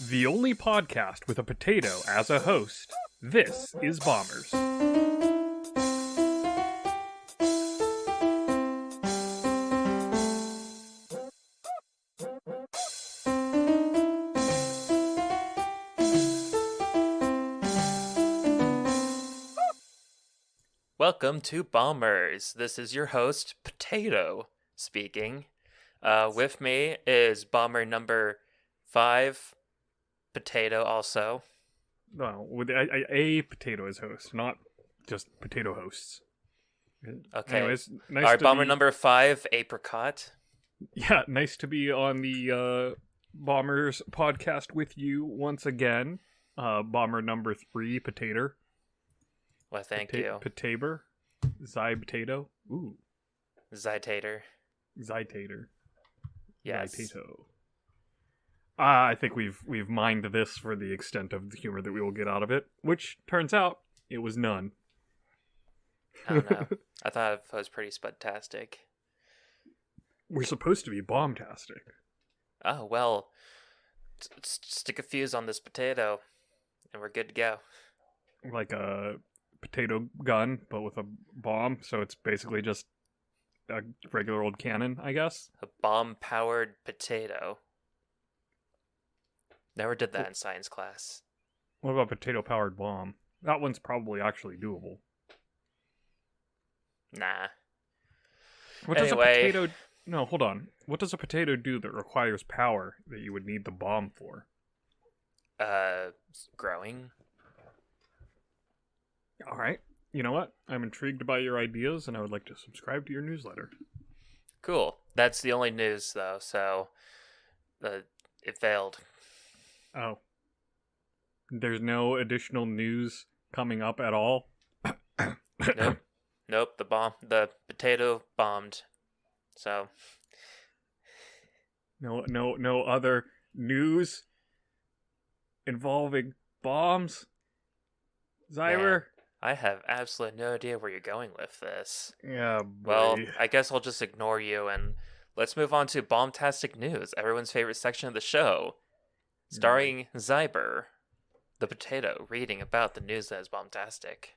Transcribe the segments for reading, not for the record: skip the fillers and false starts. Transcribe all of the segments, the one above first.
The only podcast with a potato as a host. This is Bombers. Welcome to Bombers. This is your host, Potato, speaking. With me is Bomber number 5, Potato also. Well, with a potato as host, not just potato hosts. Okay. Anyways, nice Our to Bomber be, number 5, Apricot. Yeah, nice to be on the Bombers podcast with you once again. Bomber number 3, Potato. Well, thank you. Potaber. Potato. Ooh. Zytator. Zytator. Yes. Zytato. I think we've mined this for the extent of the humor that we will get out of it, which turns out it was none. I don't know. I thought it was pretty spudtastic. We're supposed to be bombtastic. Oh, well, stick a fuse on this potato, and we're good to go. Like a potato gun, but with a bomb, so it's basically just a regular old cannon, I guess. A bomb-powered potato. Never did that in science class. What about potato-powered bomb? That one's probably actually doable. Nah. What does Anyway. a potato... No, hold on. What does a potato do that requires power that you would need the bomb for? Growing. Alright. You know what? I'm intrigued by your ideas, and I would like to subscribe to your newsletter. Cool. That's the only news, though, so it failed. Oh. There's no additional news coming up at all? Nope. The potato bombed. So. No other news involving bombs? Xiaber? I have absolutely no idea where you're going with this. Yeah, boy. Well, I guess I'll just ignore you and let's move on to Bombtastic News, everyone's favorite section of the show. Starring Xiaber, the potato, reading about the news that is bombtastic.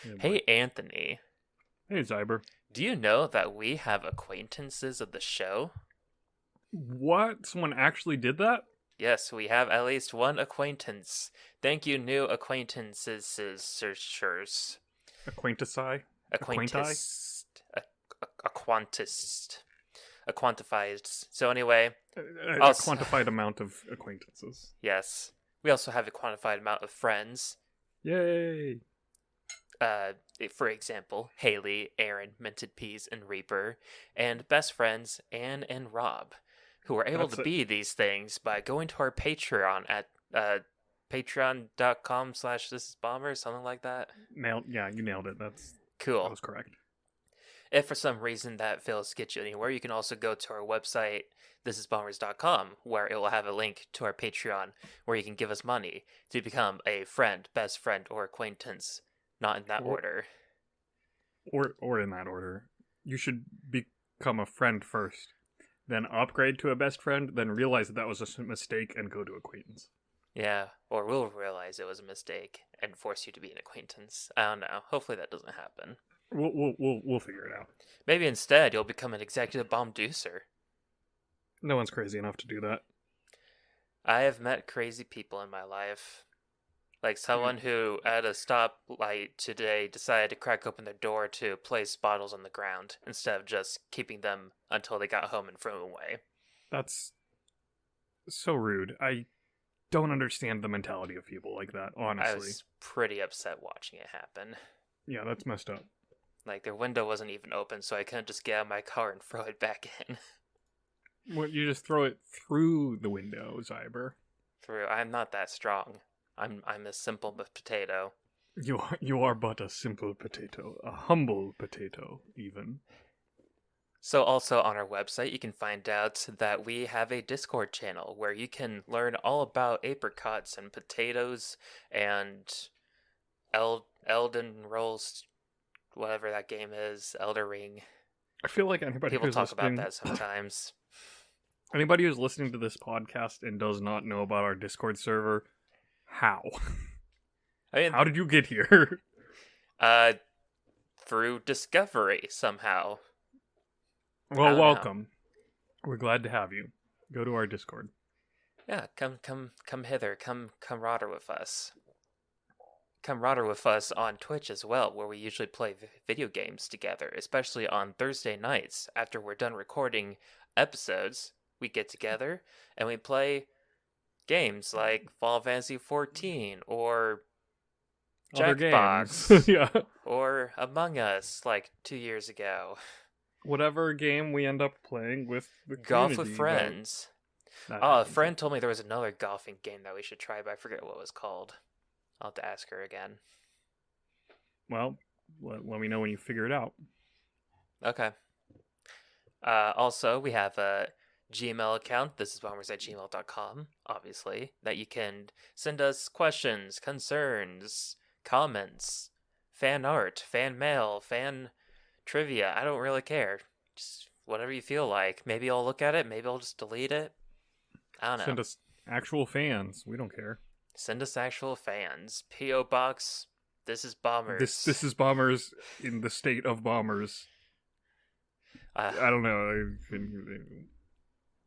Yeah, Hey, Anthony. Hey, Xiaber. Do you know that we have acquaintances of the show? What? Someone actually did that? Yes, we have at least one acquaintance. Thank you, new acquaintances, searchers. Acquaintancy? Acquaintist. A quantist. A quantified. So anyway. A quantified amount of acquaintances. Yes. We also have a quantified amount of friends. Yay! For example, Haley, Aaron, Minted Peas, and Reaper, and best friends Anne and Rob, who are able to be these things by going to our Patreon at patreon.com/thisisbomber, something like that. Yeah, you nailed it. That's cool. That was correct. If for some reason that fails to get you anywhere, you can also go to our website, thisisbombers.com, where it will have a link to our Patreon, where you can give us money to become a friend, best friend, or acquaintance. Not in that order. Or in that order. You should become a friend first, then upgrade to a best friend, then realize that was a mistake and go to acquaintance. Yeah, or we'll realize it was a mistake and force you to be an acquaintance. I don't know. Hopefully that doesn't happen. We'll figure it out. Maybe instead you'll become an executive bomb-ducer. No one's crazy enough to do that. I have met crazy people in my life. Like someone who, at a stoplight today, decided to crack open their door to place bottles on the ground instead of just keeping them until they got home and threw them away. That's so rude. I don't understand the mentality of people like that, honestly. I was pretty upset watching it happen. Yeah, that's messed up. Like, their window wasn't even open, so I couldn't just get out of my car and throw it back in. Well, you just throw it through the window, Xiaber. I'm not that strong. I'm a simple potato. You are but a simple potato. A humble potato, even. So also on our website, you can find out that we have a Discord channel where you can learn all about apricots and potatoes and Elden Rolls, whatever that game is, Elder Ring. I feel like anybody People who's talk listening... about that sometimes. Anybody who's listening to this podcast and does not know about our Discord server, how? I mean, How did you get here? through discovery somehow. Well, don't know. welcome. We're glad to have you. Go to our Discord. Yeah, come hither. Come camarader with us. Camarader with us on Twitch as well, where we usually play video games together, especially on Thursday nights after we're done recording episodes. We get together and we play games like Final Fantasy 14 or Other Jackbox games. Yeah. or Among Us like 2 years ago. Whatever game we end up playing with the Golf community. with friends. That Oh, a happens. friend told me there was another golfing game that we should try, but I forget what it was called. I'll have to ask her again. Well, let me know when you figure it out. Okay. Also, we have a Gmail account. This is bombers@gmail.com, obviously, that you can send us questions, concerns, comments, fan art, fan mail, fan trivia. I don't really care. Just whatever you feel like. Maybe I'll look at it. Maybe I'll just delete it. I don't know. Send us actual fans. We don't care. Send us actual fans. P.O. Box. This is Bombers. This is Bombers in the state of Bombers. I don't know.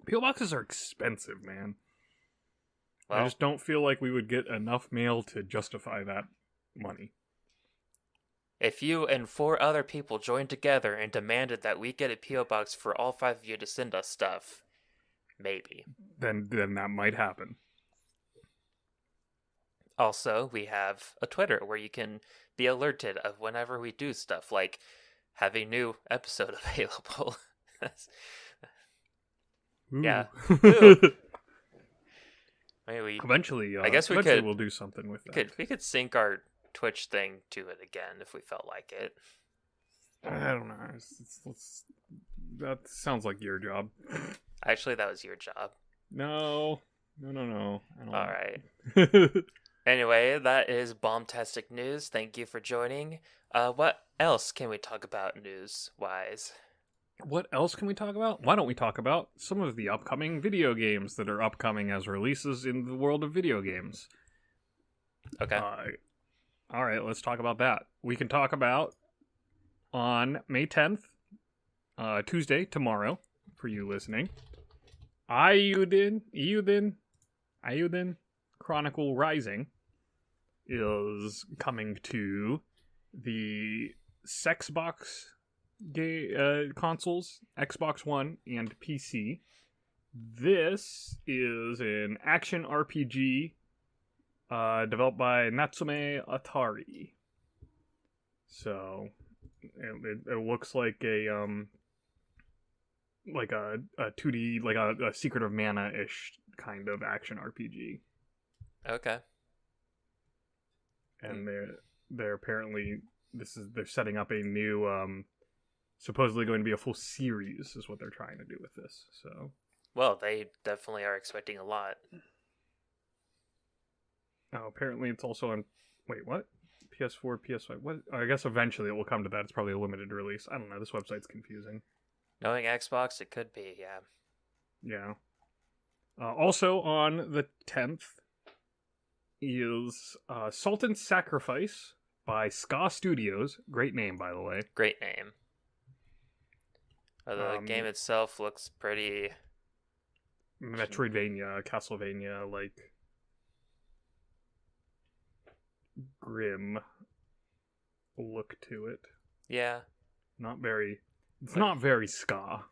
PO boxes are expensive, man. well, I just don't feel like we would get enough mail to justify that money. if you and 4 other people joined together and demanded that we get a P.O. Box for all 5 of you to send us stuff, maybe. Then that might happen. Also, we have a Twitter where you can be alerted of whenever we do stuff, like have a new episode available. Yeah. Ooh. Maybe Eventually, I guess we eventually could- we'll do something with that. we could sync our Twitch thing to it again if we felt like it. I don't know. That sounds like your job. Actually, that was your job. No. I don't All right. know. Anyway, that is Bombtastic News. Thank you for joining. What else can we talk about news-wise? What else can we talk about? Why don't we talk about some of the upcoming video games that are upcoming as releases in the world of video games? Okay. All right, let's talk about that. We can talk about on May 10th, Tuesday, tomorrow, for you listening, Ayuden Chronicle Rising is coming to the Sexbox consoles, Xbox One, and PC. This is an action RPG developed by Natsume Atari. So it looks like a 2D, like a Secret of Mana-ish kind of action RPG. Okay. And they're apparently they're setting up a new supposedly going to be a full series is what they're trying to do with this. So Well, they definitely are expecting a lot. apparently it's also on what? PS4, PS5. What? I guess eventually it will come to that. It's probably a limited release. I don't know. This website's confusing. Knowing Xbox, it could be, yeah. Yeah. Also on the 10th is Sultan's Sacrifice by Ska Studios. Great name, by the way. Great name. The game itself looks pretty... Metroidvania, Castlevania, like grim look to it. Yeah. It's not very ska.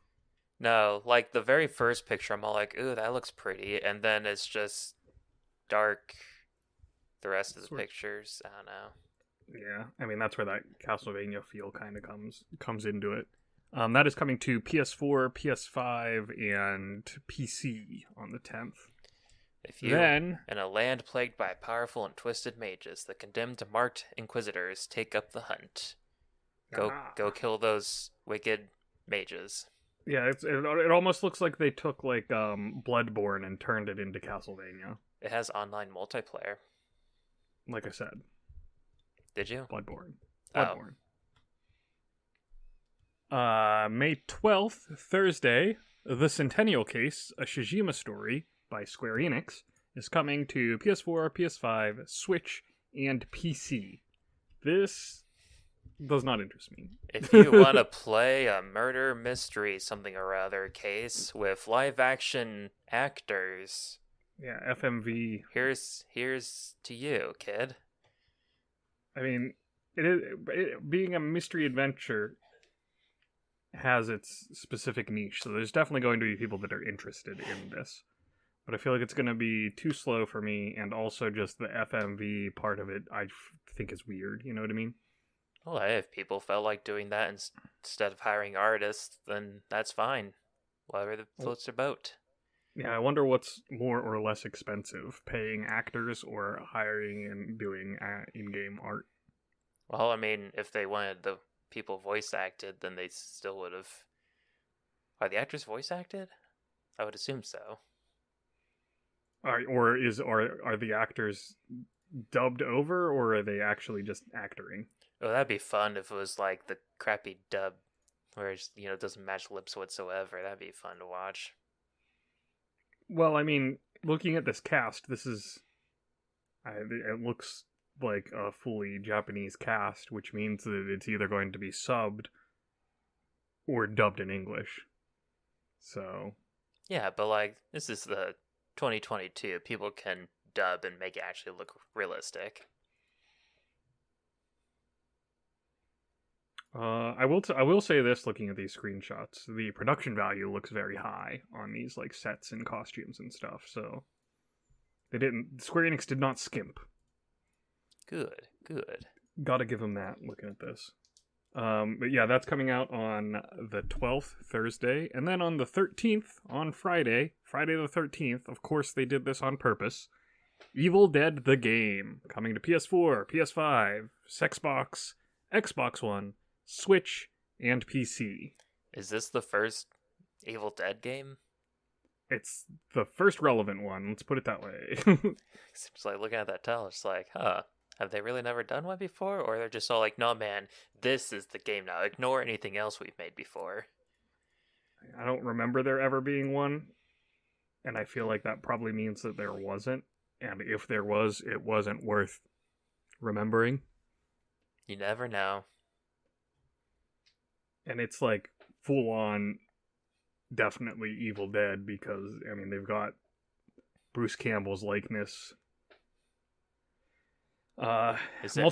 No, like the very first picture, I'm all like, ooh, that looks pretty. And then it's just dark. The rest of the pictures, I don't know. Yeah, I mean, that's where that Castlevania feel kind of comes into it. That is coming to PS4, PS5, and PC on the 10th. If you, Then, in a land plagued by powerful and twisted mages, the condemned marked inquisitors take up the hunt. Go kill those wicked mages. Yeah, it almost looks like they took like Bloodborne and turned it into Castlevania. It has online multiplayer. Like I said, Did you? Bloodborne. Oh. May 12th, Thursday, The Centennial Case, a Shijima story by Square Enix, is coming to PS4, PS5, Switch, and PC. This does not interest me. If you want to play a murder mystery something or other case with live action actors, yeah, FMV. here's to you, kid. I mean, being a mystery adventure has its specific niche, so there's definitely going to be people that are interested in this. But I feel like it's going to be too slow for me, and also just the FMV part of it I think is weird, you know what I mean? Well, hey, if people felt like doing that instead of hiring artists, then that's fine. Whatever the floats their boat. Yeah, I wonder what's more or less expensive, paying actors or hiring and doing in-game art. Well, I mean, if they wanted the people voice acted, then they still would have. Are the actors voice acted? I would assume so. Are the actors dubbed over, or are they actually just acting? Oh, that'd be fun if it was like the crappy dub, where it doesn't match lips whatsoever. That'd be fun to watch. Well, I mean, looking at this cast, it looks like a fully Japanese cast, which means that it's either going to be subbed or dubbed in English. So yeah, but like this is the 2022. People can dub and make it actually look realistic. I will say this: looking at these screenshots, the production value looks very high on these like sets and costumes and stuff. So Square Enix did not skimp. Good. Gotta give them that. Looking at this, but yeah, that's coming out on the 12th, Thursday, and then on the 13th, on Friday the 13th. Of course, they did this on purpose. Evil Dead the game coming to PS4, PS5, Xbox, Xbox One, Switch, and PC. Is this the first Evil Dead game? It's the first relevant one, let's put it that way. It's just like looking at that title, it's like, huh, have they really never done one before? Or they're just all like, no man, this is the game now. Ignore anything else we've made before. I don't remember there ever being one, and I feel like that probably means that there wasn't, and if there was, it wasn't worth remembering. You never know. And it's like full on definitely Evil Dead, because I mean they've got Bruce Campbell's likeness. Is it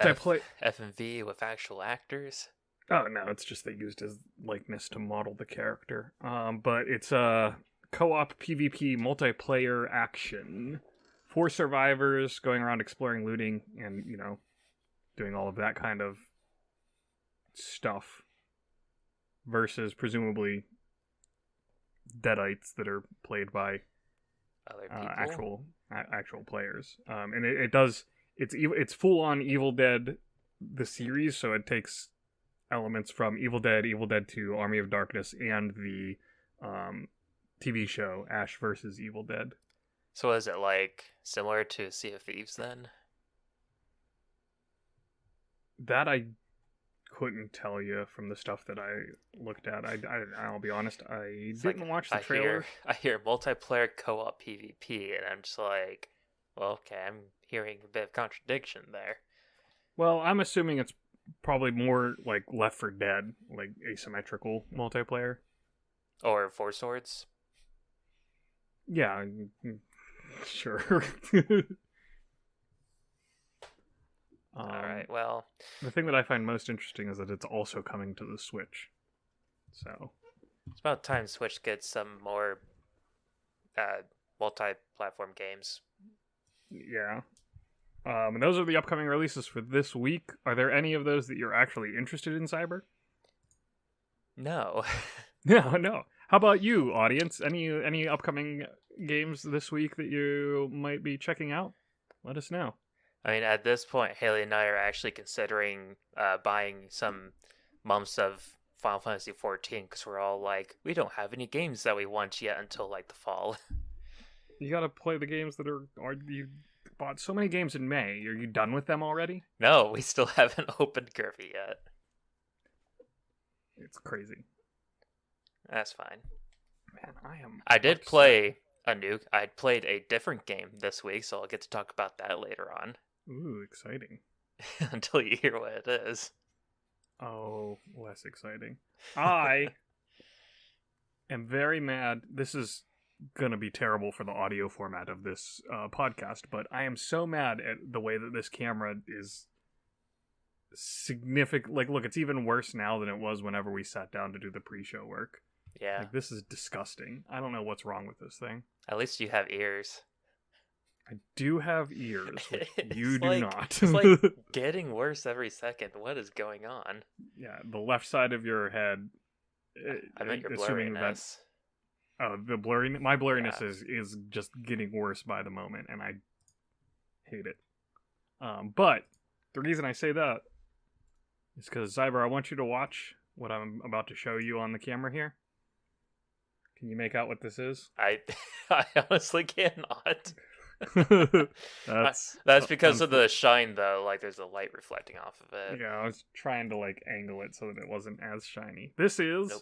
FMV with actual actors? Oh no, it's just they used his likeness to model the character. But it's a co-op PvP multiplayer action. 4 survivors going around exploring, looting, and doing all of that kind of stuff. Versus presumably Deadites that are played by other people? actual players. And it's full on Evil Dead the series, so it takes elements from Evil Dead, Evil Dead 2, Army of Darkness, and the TV show Ash vs. Evil Dead. So is it like similar to Sea of Thieves then? That I couldn't tell you from the stuff that I looked at. I'll be honest, I didn't watch the trailer. I hear multiplayer co-op PvP, and I'm just like, well, okay, I'm hearing a bit of contradiction there. Well, I'm assuming it's probably more like Left 4 Dead, like asymmetrical multiplayer. Or Four Swords? Yeah, sure. Alright, well... The thing that I find most interesting is that it's also coming to the Switch. So... It's about time Switch gets some more multi-platform games. Yeah. And those are the upcoming releases for this week. Are there any of those that you're actually interested in, Xiaber? No. No. How about you, audience? Any upcoming games this week that you might be checking out? Let us know. I mean, at this point, Haley and I are actually considering buying some months of Final Fantasy XIV because we're all like, we don't have any games that we want yet until like the fall. You gotta play the games that are you bought so many games in May. Are you done with them already? No, we still haven't opened Kirby yet. It's crazy. That's fine. Man, I am. I did upset. play I played a different game this week, so I'll get to talk about that later on. Ooh, exciting. Until you hear what it is. Oh, less exciting. I am very mad. This is gonna be terrible for the audio format of this podcast, but I am so mad at the way that this camera is significant. Like, look, it's even worse now than it was whenever we sat down to do the pre-show work. Yeah. Like, this is disgusting. I don't know what's wrong with this thing. At least you have ears. I do have ears, which you do not. It's like getting worse every second. What is going on? Yeah, the left side of your head. I meant your assuming blurriness. the blurriness. My blurriness is just getting worse by the moment, and I hate it. But the reason I say that is because, Xiaber, I want you to watch what I'm about to show you on the camera here. Can you make out what this is? I honestly cannot. That's because of the shine, though. Like, there's a light reflecting off of it. Yeah, I was trying to like angle it so that it wasn't as shiny. This is Nope.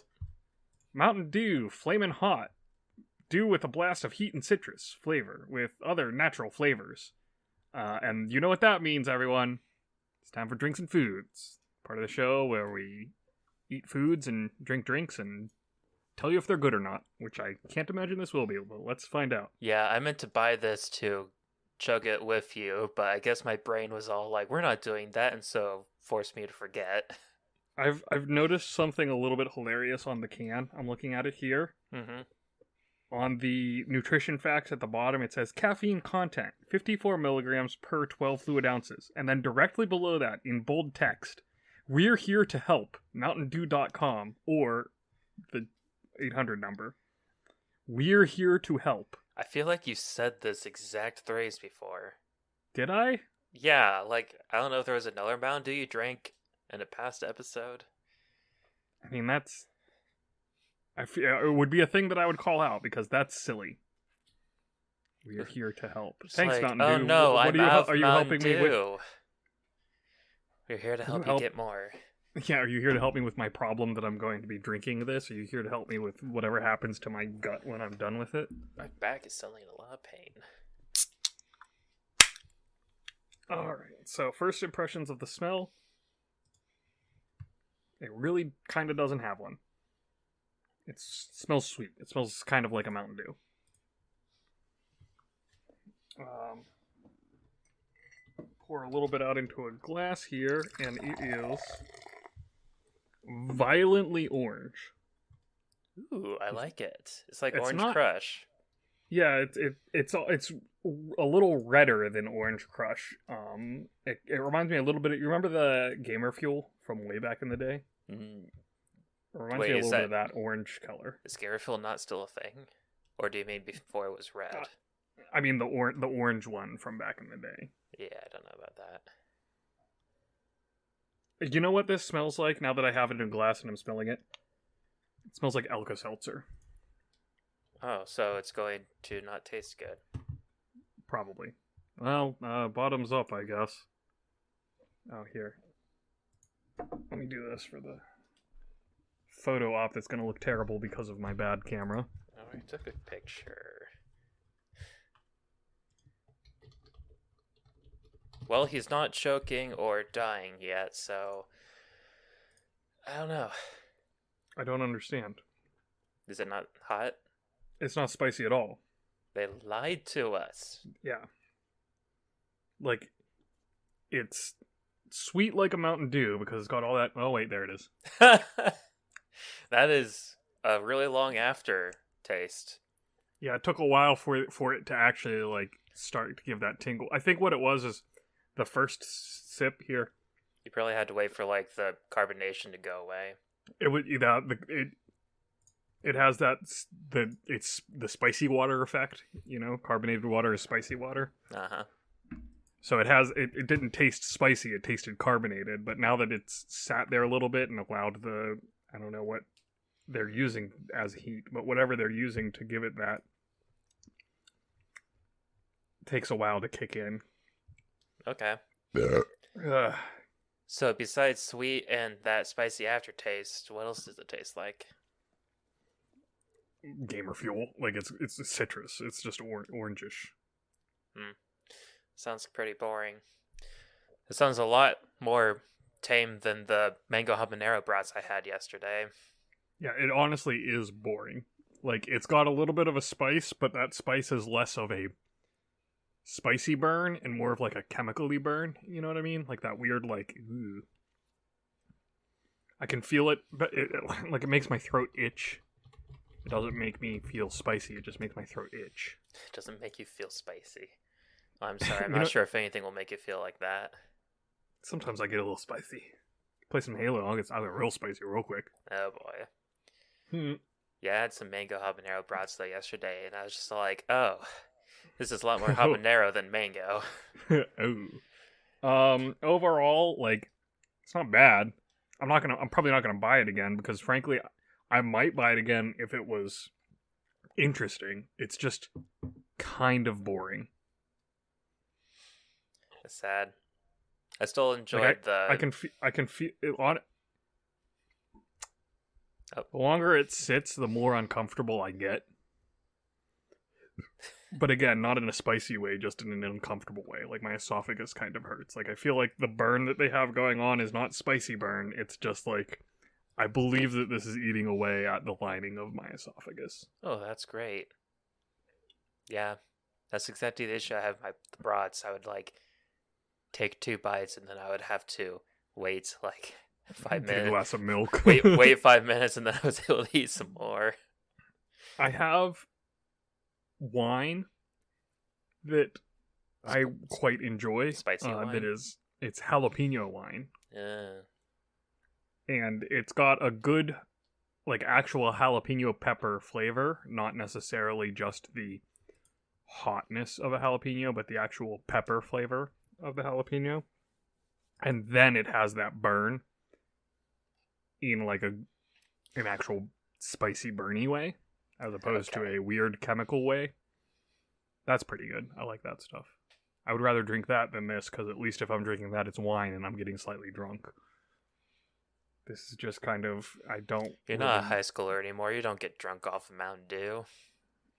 Mountain Dew, Flamin Hot, Dew with a blast of heat and citrus flavor with other natural flavors. And you know what that means, everyone. It's time for Drinks and Foods, part of the show where we eat foods and drink drinks and tell you if they're good or not, which I can't imagine this will be, but let's find out. Yeah, I meant to buy this to chug it with you, but I guess my brain was all like, we're not doing that, and so forced me to forget. I've noticed something a little bit hilarious on the can. I'm looking at it here. Mm-hmm. On the nutrition facts at the bottom, it says caffeine content, 54 milligrams per 12 fluid ounces. And then directly below that, in bold text, we're here to help, mountaindew.com, or the 800 number. We're here to help. I feel like you said this exact phrase before. Did I? Yeah, like, I don't know if there was another Mountain Dew you drank in a past episode. I mean, that's... it would be a thing that I would call out, because that's silly. We're here to help. It's Thanks, like, Mountain oh Dew. no, What I'm out are of you Mountain helping Dew. me with? We're here to help you help? get more. Yeah, are you here to help me with my problem that I'm going to be drinking this? Are you here to help me with whatever happens to my gut when I'm done with it? My back is suddenly in a lot of pain. Alright, so first impressions of the smell. It really kind of doesn't have one. It smells sweet. It smells kind of like a Mountain Dew. Pour a little bit out into a glass here, and it is violently orange. Ooh, I like it. It's like It's Orange not- Crush. Yeah, it's a little redder than Orange Crush. It reminds me a little bit. You remember the Gamer Fuel from way back in the day? Mm. It reminds Wait, me a is little bit of that orange color. Is Garfield not still a thing? Or do you mean before it was red? I mean the orange one from back in the day. Yeah, I don't know about that. You know what this smells like now that I have it in a glass and I'm smelling it? It smells like Alka-Seltzer. Oh, so it's going to not taste good. Probably. Well, bottoms up, I guess. Oh, here. Let me do this for the photo op that's going to look terrible because of my bad camera. Oh, I took a picture. Well, he's not choking or dying yet, so... I don't know. I don't understand. Is it not hot? It's not spicy at all. They lied to us. Yeah. Like, it's sweet like a Mountain Dew because it's got all that... Oh, wait, there it is. That is a really long aftertaste. Yeah, it took a while for it to actually, like, start to give that tingle. I think what it was is the first sip here. You probably had to wait for, like, the carbonation to go away. It has it's the spicy water effect, you know, carbonated water is spicy water. Uh-huh. So it didn't taste spicy, it tasted carbonated, but now that it's sat there a little bit and allowed I don't know what they're using as heat, but whatever they're using to give it that takes a while to kick in. Okay. Ugh. So besides sweet and that spicy aftertaste, what else does it taste like? gamer fuel. Like it's citrus. It's just orangish. Sounds pretty boring. It sounds a lot more tame than the mango habanero brats I had yesterday. Yeah, it honestly is boring. Like, it's got a little bit of a spice, but that spice is less of a spicy burn and more of like a chemically burn. You know what I mean? Like that weird, like, ooh. I can feel it, but it makes my throat itch. It doesn't make me feel spicy. It just makes my throat itch. It doesn't make you feel spicy. I'm sorry, I'm not sure if anything will make you feel like that. Sometimes I get a little spicy. Play some Halo, I'll get real spicy real quick. Oh boy. Yeah, I had some mango habanero brats though yesterday, and I was just like, oh, this is a lot more habanero than mango. Oh. Overall, like, it's not bad. I'm probably not gonna buy it again because frankly, I might buy it again if it was interesting. It's just kind of boring. It's sad. I still enjoyed I can feel it on it. Oh. The longer it sits, the more uncomfortable I get. But again, not in a spicy way, just in an uncomfortable way. Like, my esophagus kind of hurts. Like, I feel like the burn that they have going on is not spicy burn. It's just like, I believe that this is eating away at the lining of my esophagus. Oh, that's great. Yeah, that's exactly the issue I have with the brats. I would, like, take 2 bites and then I would have to wait, like, 5 minutes. Take a glass of milk. wait 5 minutes and then I was able to eat some more. I have wine that I quite enjoy. Spicy wine? It's jalapeno wine. Yeah. And it's got a good, like, actual jalapeno pepper flavor, not necessarily just the hotness of a jalapeno, but the actual pepper flavor of the jalapeno. And then it has that burn in, like, an actual spicy burny way, as opposed to a weird chemical way. That's pretty good. I like that stuff. I would rather drink that than this, because at least if I'm drinking that, it's wine and I'm getting slightly drunk. This is just kind of, You're not a high schooler anymore. You don't get drunk off of Mountain Dew.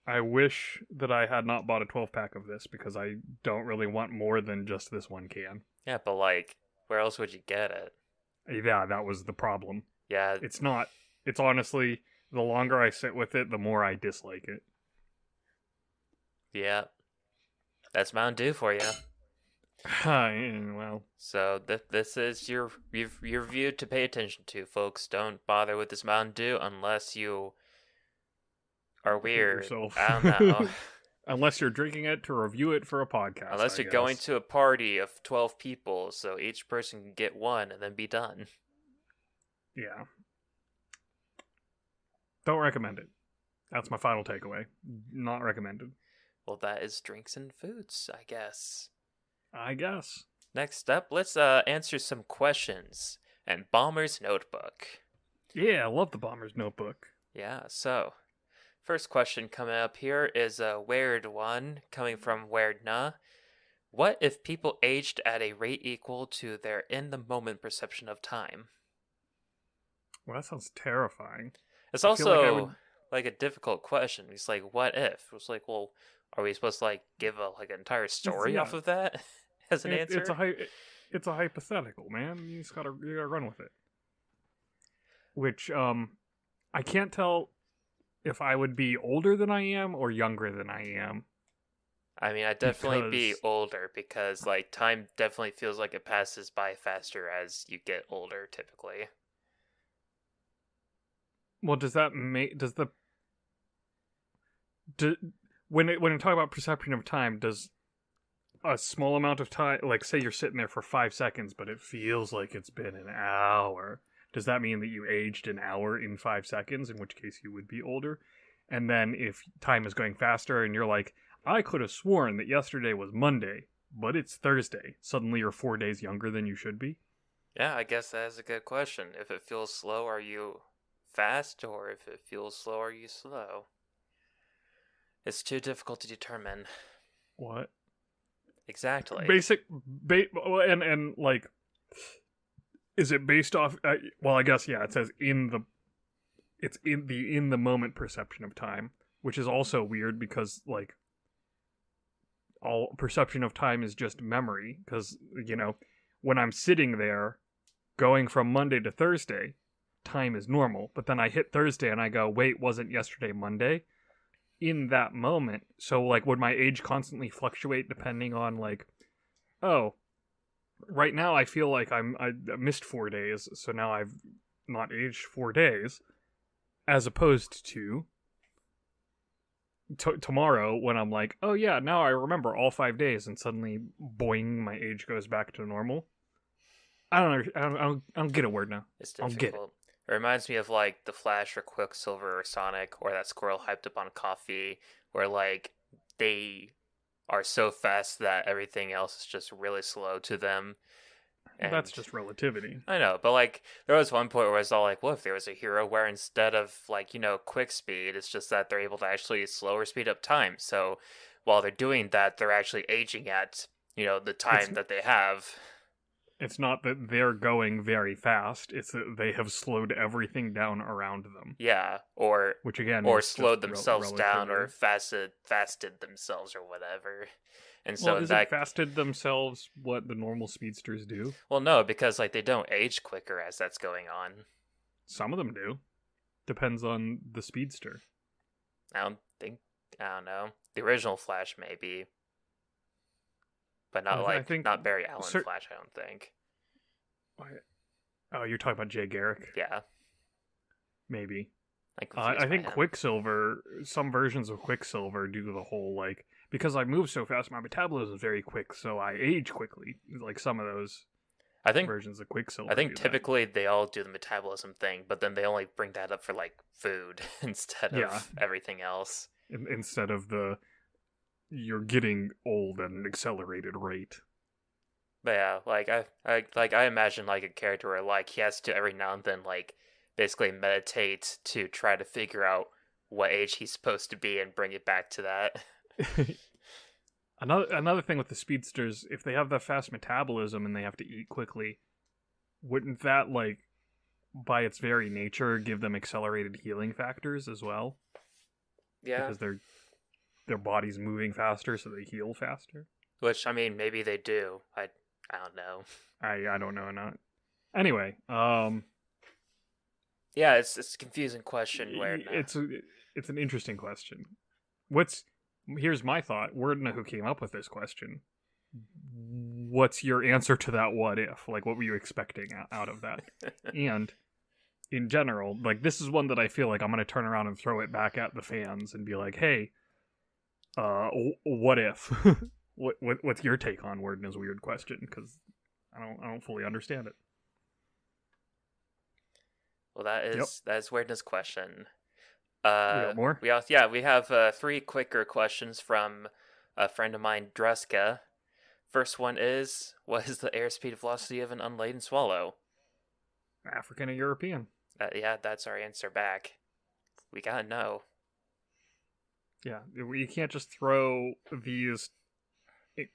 I wish that I had not bought a 12-pack of this, because I don't really want more than just this one can. Yeah, but, like, where else would you get it? Yeah, that was the problem. Yeah. It's not. It's honestly, the longer I sit with it, the more I dislike it. Yeah. That's Mountain Dew for you. Well. So this is your review to pay attention to, folks. Don't bother with this Mountain Dew unless you are weird. I don't know. Unless you're drinking it to review it for a podcast. Unless you're going to a party of 12 people, so each person can get one and then be done. Yeah. Don't recommend it. That's my final takeaway. Not recommended. Well, that is drinks and foods, I guess. Next up, let's answer some questions and Bomber's Notebook. Yeah, I love the Bomber's Notebook. Yeah, so first question coming up here is a weird one coming from Weirdna. What if people aged at a rate equal to their in-the-moment perception of time? Well, that sounds terrifying. It's also like a difficult question. It's like, what if? It's like, well, are we supposed to like give an entire story off of that as an answer? It's a hypothetical, man. You gotta run with it. Which I can't tell if I would be older than I am or younger than I am. I mean, I'd definitely be older because like time definitely feels like it passes by faster as you get older typically. Well, when you talk about perception of time, does a small amount of time, like say you're sitting there for 5 seconds, but it feels like it's been an hour, does that mean that you aged an hour in 5 seconds, in which case you would be older? And then if time is going faster and you're like, I could have sworn that yesterday was Monday, but it's Thursday, suddenly you're 4 days younger than you should be? Yeah, I guess that is a good question. If it feels slow, are you fast, or if it feels slow, are you slow? It's too difficult to determine. What? Exactly. And like, is it based off? Well, I guess yeah. It says in it's in the moment perception of time, which is also weird because like all perception of time is just memory. Because when I'm sitting there, going from Monday to Thursday, time is normal. But then I hit Thursday and I go, wait, wasn't yesterday Monday? In that moment, so like would my age constantly fluctuate depending on like, oh, right now I feel like I missed 4 days, so now I've not aged 4 days, as opposed to tomorrow when I'm like, oh yeah, now I remember all 5 days, and suddenly, boing, my age goes back to normal. I don't get a word now. It's I don't difficult. get it. It reminds me of like the Flash or Quicksilver or Sonic or that squirrel hyped up on coffee, where like they are so fast that everything else is just really slow to them. And That's just relativity. I know, but like there was one point where I was all like, what if there was a hero where instead of like, quick speed, it's just that they're able to actually slower speed up time. So while they're doing that, they're actually aging at, the time that they have. It's not that they're going very fast, it's that they have slowed everything down around them. Yeah, or Which again, or is slowed just themselves down, or relativity. fasted themselves, or whatever. And so Well, isn't fasted themselves what the normal speedsters do? well, no, because like they don't age quicker as that's going on. Some of them do. Depends on the speedster. I don't know. The original Flash maybe, but not I think not Barry Allen Flash. I don't think. Oh, you're talking about Jay Garrick? Yeah, Maybe. I I think Quicksilver, some versions of Quicksilver do the whole, like, because I move so fast, my metabolism is very quick, so I age quickly. Like some of those versions of Quicksilver. I think typically they all do the metabolism thing, but then they only bring that up for, like, food instead of everything else. Instead of you're getting old at an accelerated rate. But yeah, I imagine, like, a character where, like, he has to every now and then, like, basically meditate to try to figure out what age he's supposed to be and bring it back to that. Another thing with the speedsters, if they have that fast metabolism and they have to eat quickly, wouldn't that, like, by its very nature, give them accelerated healing factors as well? Yeah. Because their body's moving faster, so they heal faster. Which, I mean, maybe they do. I don't know. I don't know, not. Anyway, yeah, it's a confusing question. It's an interesting question. Here's my thought. We're not who came up with this question. What's your answer to that what if? Like, what were you expecting out of that? And in general, like, this is one that I feel like I'm going to turn around and throw it back at the fans and be like, hey, what if? What's your take on Word is weird question? Because I don't fully understand it. Well, that is Weirdness question. We got more? We have 3 quicker questions from a friend of mine, Dreska. First one is, what is the airspeed velocity of an unladen swallow? African or European? Yeah, that's our answer back. We gotta know. Yeah, you can't just throw these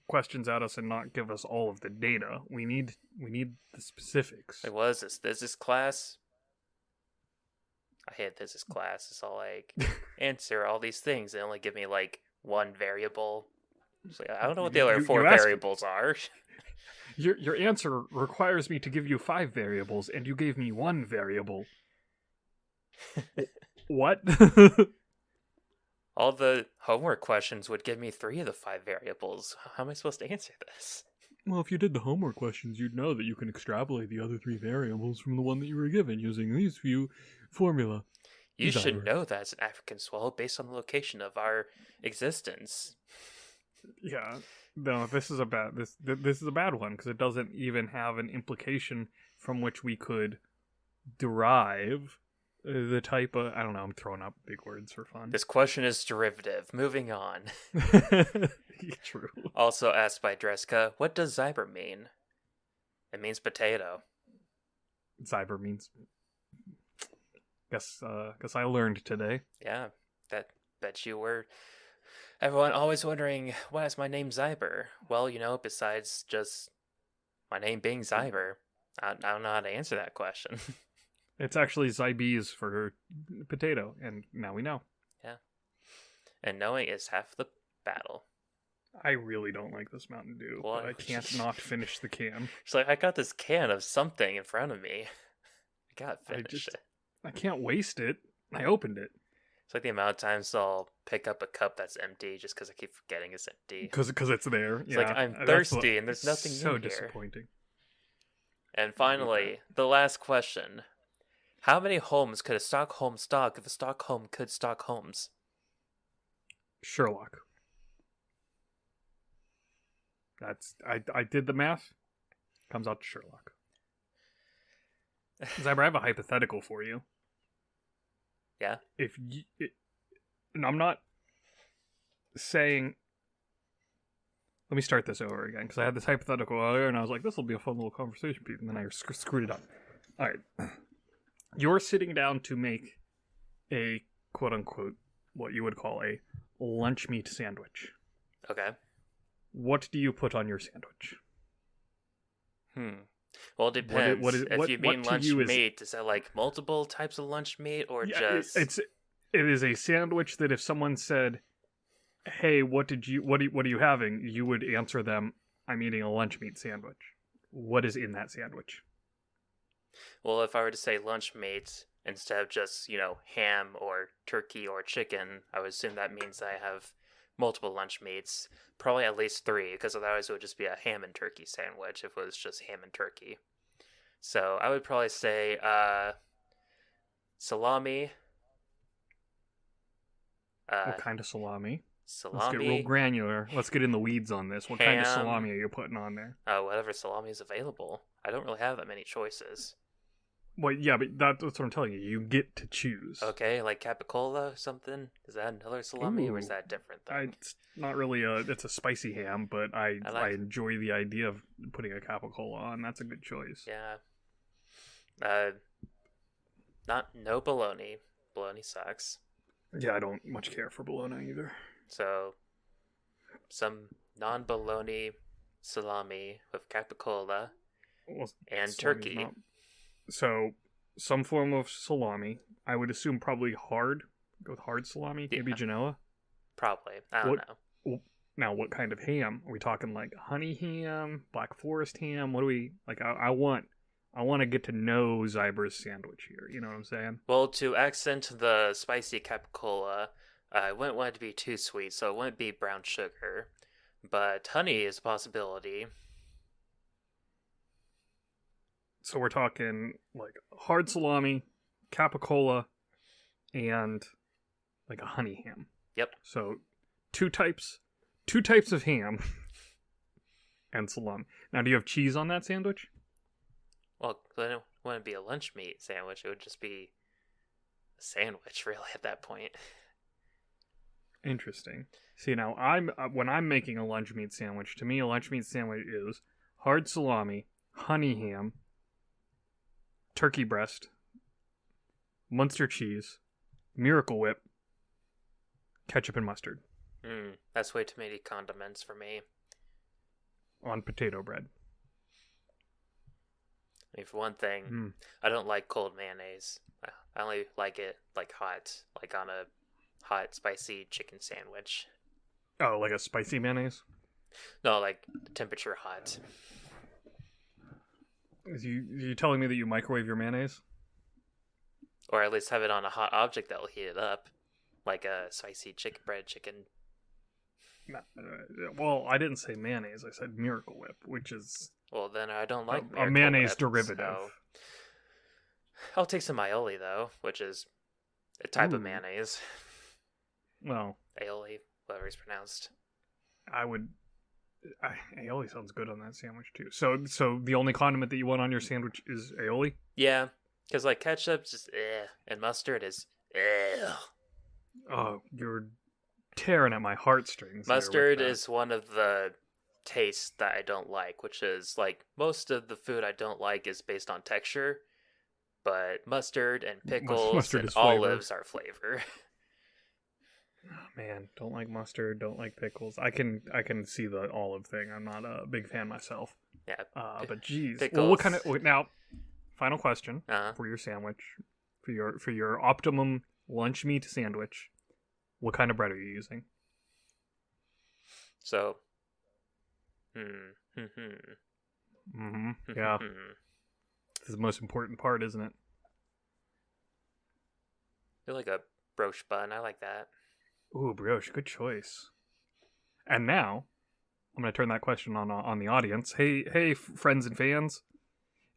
questions at us and not give us all of the data. We need the specifics. Like, what is this? Physics class? I hate physics class. It's all like, answer all these things. They only give me like one variable. Like, I don't know what the other 4 variables are. Your answer requires me to give you 5 variables, and you gave me 1 variable. What? All the homework questions would give me 3 of the 5 variables. How am I supposed to answer this? Well, if you did the homework questions, you'd know that you can extrapolate the other 3 variables from the one that you were given using these few formula. You should know that it's an African swallow based on the location of our existence. Yeah. No, this is a bad one because it doesn't even have an implication from which we could derive the type of, I don't know, I'm throwing up big words for fun. This question is derivative. Moving on. True. Also asked by Dreska, what does Xiaber mean? It means potato. Xiaber means, guess I learned today. Yeah, bet you were. Everyone always wondering, why is my name Xiaber? Well, besides just my name being Xiaber, I don't know how to answer that question. It's actually Zybese for potato, and now we know. Yeah. And knowing is half the battle. I really don't like this Mountain Dew, Why? but I can't not finish the can. It's like, I got this can of something in front of me. I gotta finish it. I can't waste it. I opened it. It's like the amount of times I'll pick up a cup that's empty just because I keep forgetting it's empty. Because it's there. It's like, I'm thirsty and there's nothing in here. So disappointing. And finally, the last question. How many homes could a Stockholm stock if a Stockholm could stock homes? Sherlock. I did the math. Comes out to Sherlock. Xiaber, I have a hypothetical for you. Yeah? And I'm not saying... Let me start this over again, because I had this hypothetical earlier, and I was like, this will be a fun little conversation piece, and then I screwed it up. Alright. You're sitting down to make a, quote-unquote, what you would call a lunchmeat sandwich. Okay. What do you put on your sandwich? Well, it depends. If you mean lunch meat, is that like multiple types of lunch meat, or just... It is a sandwich that if someone said, hey, what are you having? You would answer them, I'm eating a lunch meat sandwich. What is in that sandwich? Well, if I were to say lunch meat instead of just, ham or turkey or chicken, I would assume that means I have multiple lunch meats. Probably at least 3, because otherwise it would just be a ham and turkey sandwich if it was just ham and turkey. So I would probably say salami. What kind of salami? Salami. Let's get real granular. Let's get in the weeds on this. What kind of salami are you putting on there? Whatever salami is available. I don't really have that many choices. Well, yeah, but that's what I'm telling you. You get to choose. Okay, like capicola or something? Is that another salami, or is that a different thing? It's not really it's a spicy ham, but I enjoy the idea of putting a capicola on. That's a good choice. Yeah. No bologna. Bologna sucks. Yeah, I don't much care for bologna either. So, some non-bologna salami with capicola and turkey. So, some form of salami. I would assume probably hard. Go with hard salami. Yeah. Maybe Genoa. Probably. I don't know. Now, what kind of ham? Are we talking like honey ham, Black Forest ham? What do we like? I want to get to know Xiaber's sandwich here. You know what I'm saying? Well, to accent the spicy capicola, I wouldn't want it to be too sweet, so it wouldn't be brown sugar. But honey is a possibility. So we're talking like hard salami, capicola, and like a honey ham. Yep. So two types of ham and salami. Now, do you have cheese on that sandwich? Well, then it wouldn't be a lunch meat sandwich. It would just be a sandwich, really, at that point. Interesting. See, now when I'm making a lunch meat sandwich, to me a lunch meat sandwich is hard salami, honey ham, turkey breast, Munster cheese, Miracle Whip, ketchup and mustard. That's way too many condiments for me. On potato bread. I mean, for one thing, I don't like cold mayonnaise. I only like it like hot, like on a hot, spicy chicken sandwich. Oh, like a spicy mayonnaise? No, like temperature hot. You telling me that you microwave your mayonnaise? Or at least have it on a hot object that will heat it up. Like a spicy chicken. Well, I didn't say mayonnaise. I said Miracle Whip, which is... Well, then I don't like a mayonnaise Whip, derivative. So... I'll take some aioli, though, which is a type of mayonnaise. Well... Aioli, whatever it's pronounced. Aioli sounds good on that sandwich, too. So the only condiment that you want on your sandwich is aioli? Yeah, because like ketchup, just and mustard is Oh, you're tearing at my heartstrings. Mustard is one of the tastes that I don't like, which is like most of the food I don't like is based on texture, but mustard and pickles and olives are flavor. Oh, man, don't like mustard, don't like pickles. I can see the olive thing. I'm not a big fan myself. Yeah, but geez, pickles. well, what kind of now? Final question for your sandwich, for your optimum lunch meat sandwich. What kind of bread are you using? So, Yeah. This is the most important part, isn't it? I feel like a brioche bun. I like that. Ooh, brioche, good choice. And now, I'm going to turn that question on the audience. Hey, friends and fans.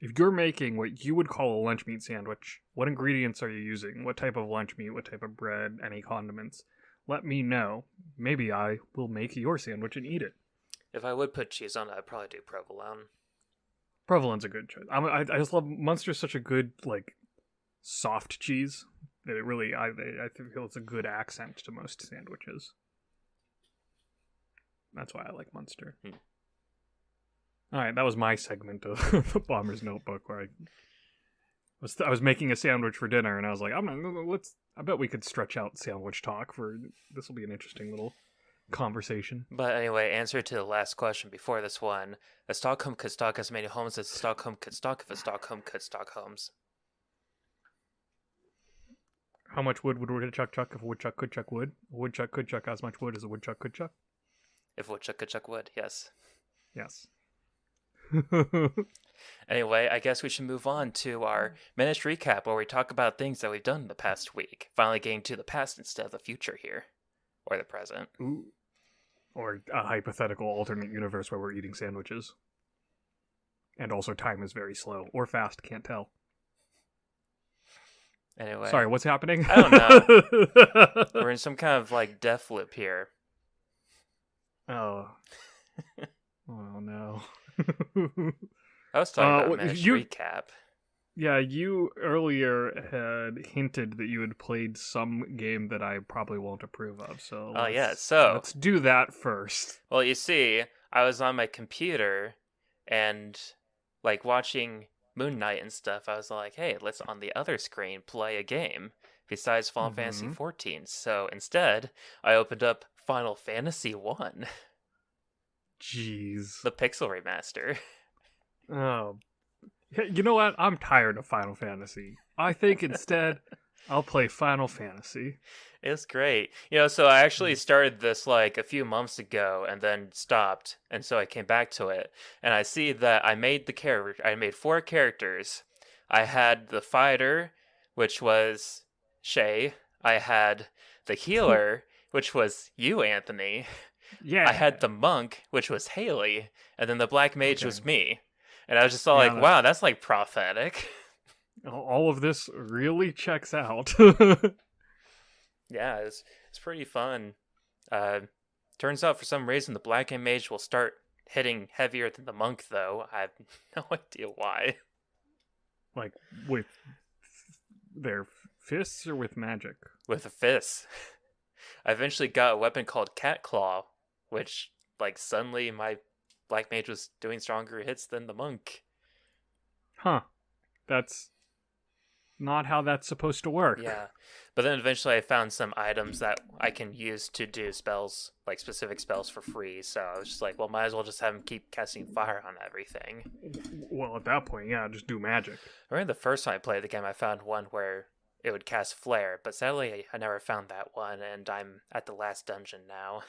If you're making what you would call a lunch meat sandwich, what ingredients are you using? What type of lunch meat? What type of bread? Any condiments? Let me know. Maybe I will make your sandwich and eat it. If I would put cheese on it, I'd probably do provolone. Provolone's a good choice. I just love Munster's such a good soft cheese that it really I feel it's a good accent to most sandwiches. That's why I like Munster. All right, that was my segment of the Bomber's Notebook where I was making a sandwich for dinner and I was like, I bet we could stretch out sandwich talk for this will be an interesting little conversation. But anyway, answer to the last question before this one. A Stockholm could stock as many homes as a Stockholm could stock if a Stockholm could stock homes. How much wood would a woodchuck chuck if a woodchuck could chuck wood? A woodchuck could chuck as much wood as a woodchuck could chuck? If a woodchuck could chuck wood, yes. Yes. Anyway, I guess we should move on to our minute recap where we talk about things that we've done in the past week. Finally getting to the past instead of the future here. Or the present. Ooh. Or a hypothetical alternate universe where we're eating sandwiches. And also time is very slow. Or fast, can't tell. Anyway. Sorry, what's happening? I don't know. We're in some kind of death loop here. Oh. Oh no. I was talking about minute recap. Yeah, you earlier had hinted that you had played some game that I probably won't approve of, so let's do that first. Well, you see, I was on my computer and watching Moon Knight and stuff. I was like, hey, let's on the other screen play a game besides Final Fantasy XIV. So instead, I opened up Final Fantasy 1. Jeez. The Pixel Remaster. Oh. You know what? I'm tired of Final Fantasy. I think instead I'll play Final Fantasy. It's great. So I actually started this a few months ago and then stopped. And so I came back to it. And I see that I made 4 characters. I had the fighter, which was Shay. I had the healer, which was you, Anthony. Yeah. I had the monk, which was Haley. And then the black mage was me. And I was just all wow, that's prophetic. All of this really checks out. Yeah, it's pretty fun. Turns out for some reason the black mage will start hitting heavier than the monk, though. I have no idea why. With their fists or with magic? With a fist. I eventually got a weapon called Cat Claw, which, suddenly my black mage was doing stronger hits than the monk. Huh. That's not how that's supposed to work. Yeah. But then eventually I found some items that I can use to do spells, specific spells for free. So I was just well, might as well just have him keep casting fire on everything. Well, at that point, yeah, just do magic. I remember the first time I played the game, I found one where it would cast flare. But sadly, I never found that one, and I'm at the last dungeon now.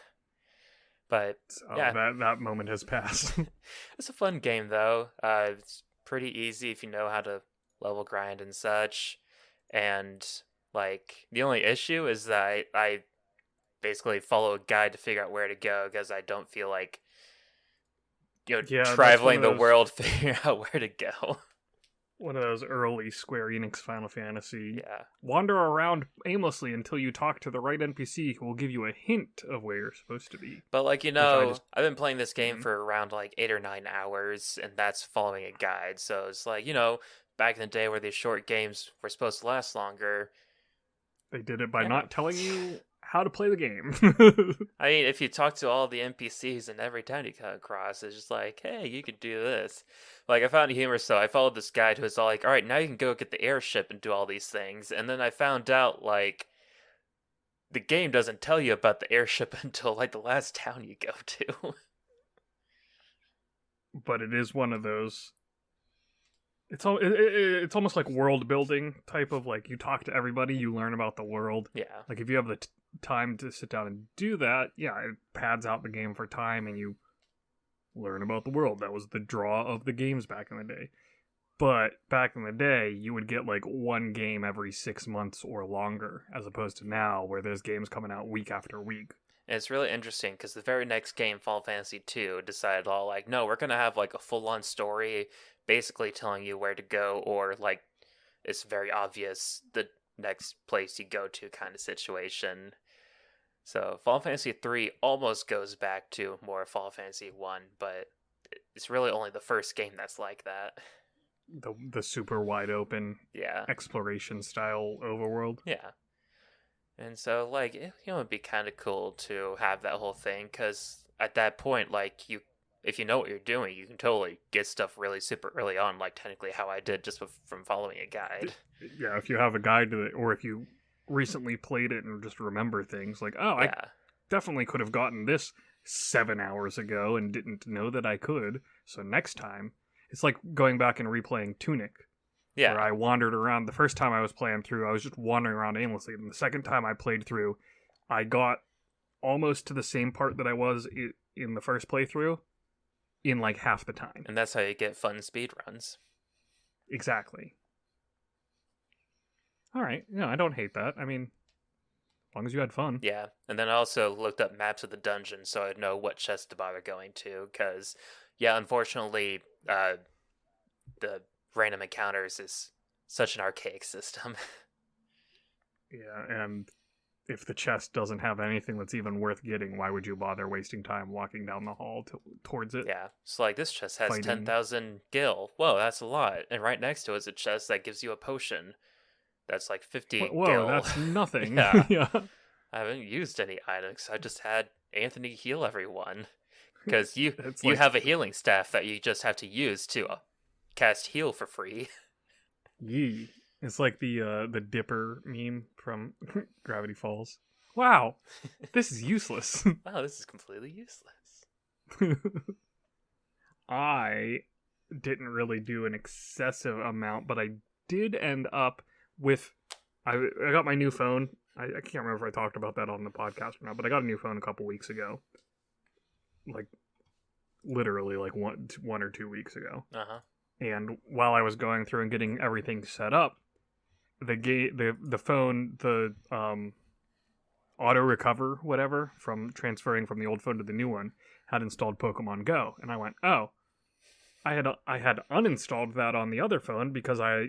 But yeah, that moment has passed. It's a fun game though. It's pretty easy if you know how to level grind and such. And the only issue is that I basically follow a guide to figure out where to go because I don't feel traveling the world figuring out where to go. One of those early Square Enix Final Fantasy. Yeah. Wander around aimlessly until you talk to the right NPC who will give you a hint of where you're supposed to be. But I've been playing this game for around 8 or 9 hours, and that's following a guide. So it's back in the day where these short games were supposed to last longer. They did it by not telling you how to play the game. I mean, if you talk to all the NPCs and every town you come across, it's just hey, you could do this. I found humor, so I followed this guy who was all all right, now you can go get the airship and do all these things. And then I found out, the game doesn't tell you about the airship until, the last town you go to. But it is one of those it's almost like world building type of, like, you talk to everybody, you learn about the world. Yeah. Like, if you have the time to sit down and do that, yeah, it pads out the game for time and you learn about the world. That was the draw of the games back in the day. But back in the day, you would get like one game every 6 months or longer, as opposed to now where there's games coming out week after week. And it's really interesting because the very next game, Final Fantasy II, decided all like, no, we're going to have like a full-on story basically telling you where to go, or like it's very obvious the next place you go to kind of situation. So Final Fantasy III almost goes back to more Final Fantasy 1, but it's really only the first game that's like that. The super wide open Yeah. exploration style overworld. Yeah. And so, like, it'd be kind of cool to have that whole thing, because at that point, like, if you know what you're doing, you can totally get stuff really super early on, like, technically how I did just from following a guide. Yeah, if you have a guide to it, or if you recently played it and just remember things, like, oh, Yeah. I definitely could have gotten this 7 hours ago and didn't know that I could, so next time, it's like going back and replaying Tunic. Yeah. Where I wandered around. The first time I was playing through, I was just wandering around aimlessly. And the second time I played through, I got almost to the same part that I was in the first playthrough in like half the time. And that's how you get fun speed runs. Exactly. All right. No, I don't hate that. I mean, as long as you had fun. Yeah. And then I also looked up maps of the dungeon so I'd know what chest to bother going to. Because, yeah, unfortunately, the random encounters is such an archaic system. Yeah, and if the chest doesn't have anything that's even worth getting, why would you bother wasting time walking down the hall towards it? Yeah, so like this chest has Fighting. 10,000 gil. Whoa, that's a lot. And right next to it is a chest that gives you a potion. That's like 50 Whoa, gil. that's nothing. Yeah. Yeah. I haven't used any items. I just had Anthony heal everyone. Because you like, have a healing staff that you just have to use to cast heal for free. Yee. It's like the Dipper meme from Gravity Falls. Wow, this is useless. Wow, this is completely useless. I didn't really do an excessive amount, but I did end up with... I got my new phone. I can't remember if I talked about that on the podcast or not, but I got a new phone a couple weeks ago. Like, literally like one or 2 weeks ago. Uh-huh. And while I was going through and getting everything set up, the phone, the auto recover, whatever, from transferring from the old phone to the new one, had installed Pokemon Go. And I went, oh, I had uninstalled that on the other phone because I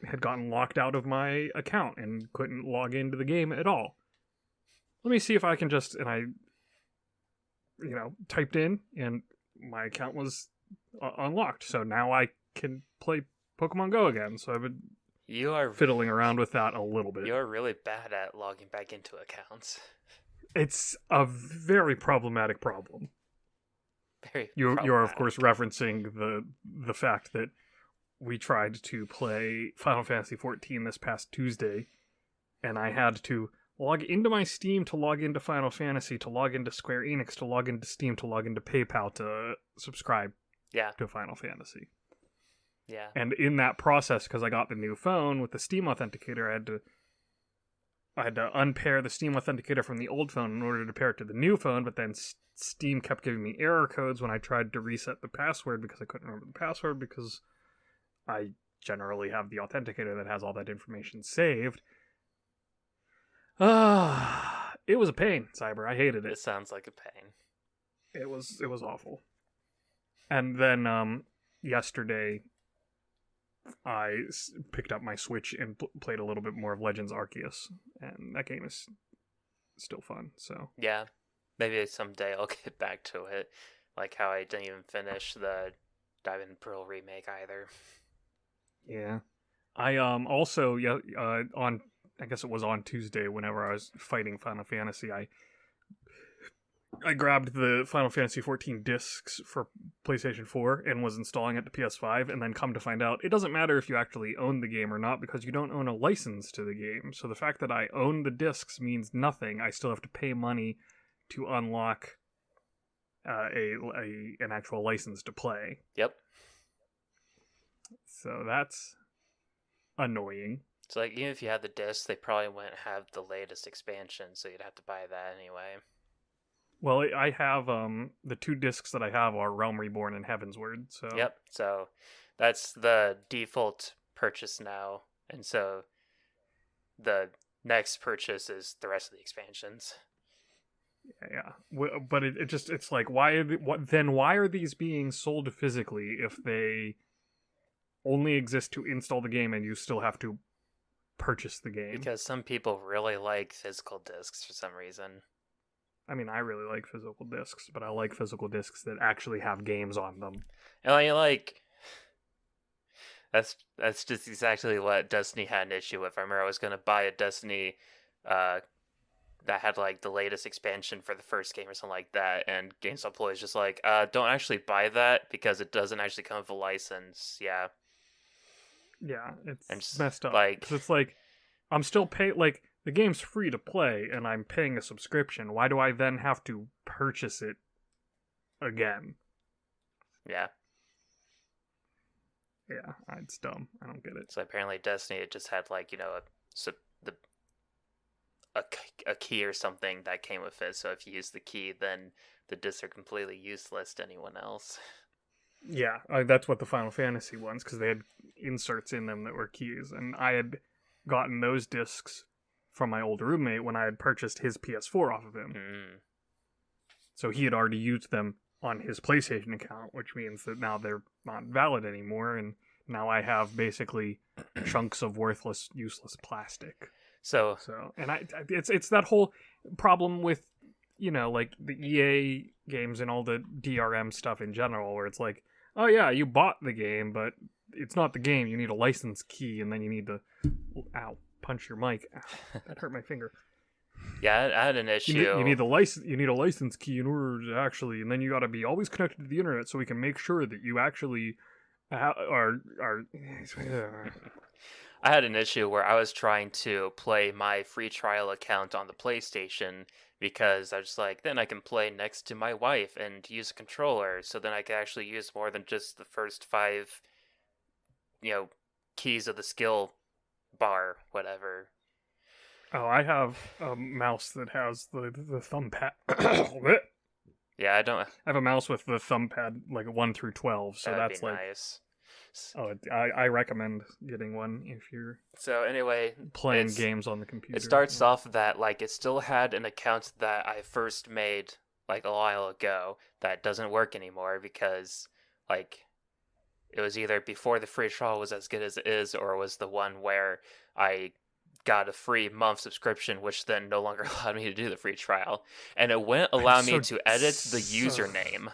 had gotten locked out of my account and couldn't log into the game at all. Let me see if I can just... And I, typed in, and my account was unlocked. So now I can play Pokemon Go again. So I've been fiddling around with that a little bit. You're really bad at logging back into accounts. It's a very problematic problem. You're of course referencing the fact that we tried to play Final Fantasy XIV this past Tuesday, and I had to log into my Steam to log into Final Fantasy, to log into Square Enix, to log into Steam, to log into PayPal to subscribe to Final Fantasy. Yeah. And in that process, because I got the new phone with the Steam Authenticator, I had to unpair the Steam Authenticator from the old phone in order to pair it to the new phone, but then Steam kept giving me error codes when I tried to reset the password because I couldn't remember the password, because I generally have the authenticator that has all that information saved. It was a pain, Xiaber. I hated it. It sounds like a pain. It was awful. And then yesterday, I picked up my Switch and played a little bit more of Legends Arceus, and that game is still fun. So yeah, maybe someday I'll get back to it. Like how I didn't even finish the Diamond Pearl remake either. Yeah, I also on. I guess it was on Tuesday whenever I was fighting Final Fantasy, I grabbed the Final Fantasy XIV discs for PlayStation 4 and was installing it to PS5, and then come to find out it doesn't matter if you actually own the game or not because you don't own a license to the game. So the fact that I own the discs means nothing. I still have to pay money to unlock an actual license to play. Yep. So that's annoying. It's like, even if you had the disc, they probably wouldn't have the latest expansion, so you'd have to buy that anyway. Well, I have the 2 discs that I have are Realm Reborn and Heavensward. So Yep, so that's the default purchase now, and so the next purchase is the rest of the expansions. yeah. But it's like, why are these being sold physically if they only exist to install the game and you still have to purchase the game? Because some people really like physical discs for some reason. I mean, I really like physical discs, but I like physical discs that actually have games on them. And that's just exactly what Destiny had an issue with. I remember I was going to buy a Destiny that had like the latest expansion for the first game or something like that, and GameStop employees just like, don't actually buy that because it doesn't actually come with a license. Yeah, It's messed up. like, 'Cause it's like, I'm still paying, like, the game's free to play and I'm paying a subscription. Why do I then have to purchase it again? yeah. Yeah, it's dumb. I don't get it. So apparently Destiny, it just had like, a key or something that came with it. So if you use the key, then the discs are completely useless to anyone else. Yeah, that's what the Final Fantasy ones, because they had inserts in them that were keys, and I had gotten those discs from my old roommate when I had purchased his PS4 off of him. So he had already used them on his PlayStation account, which means that now they're not valid anymore, and now I have basically chunks of worthless, useless plastic. So and it's that whole problem with, like the EA games and all the DRM stuff in general, where it's like, oh yeah, you bought the game, but it's not the game. You need a license key, and then you need to, punch your mic. Ow, that hurt my finger. Yeah, I had an issue. You need the license. You need a license key in order to actually, and then you got to be always connected to the internet so we can make sure that you actually are. I had an issue where I was trying to play my free trial account on the PlayStation because I was like, then I can play next to my wife and use a controller, so then I can actually use more than just the first 5, keys of the skill bar, whatever. Oh, I have a mouse that has the thumb pad. Yeah, I don't. I have a mouse with the thumb pad like 1 through 12, so that's like nice. Oh, I recommend getting one if you're so anyway playing games on the computer. It starts off that like it still had an account that I first made like a while ago that doesn't work anymore because like it was either before the free trial was as good as it is, or it was the one where I got a free month subscription, which then no longer allowed me to do the free trial, and it wouldn't allow me to edit the username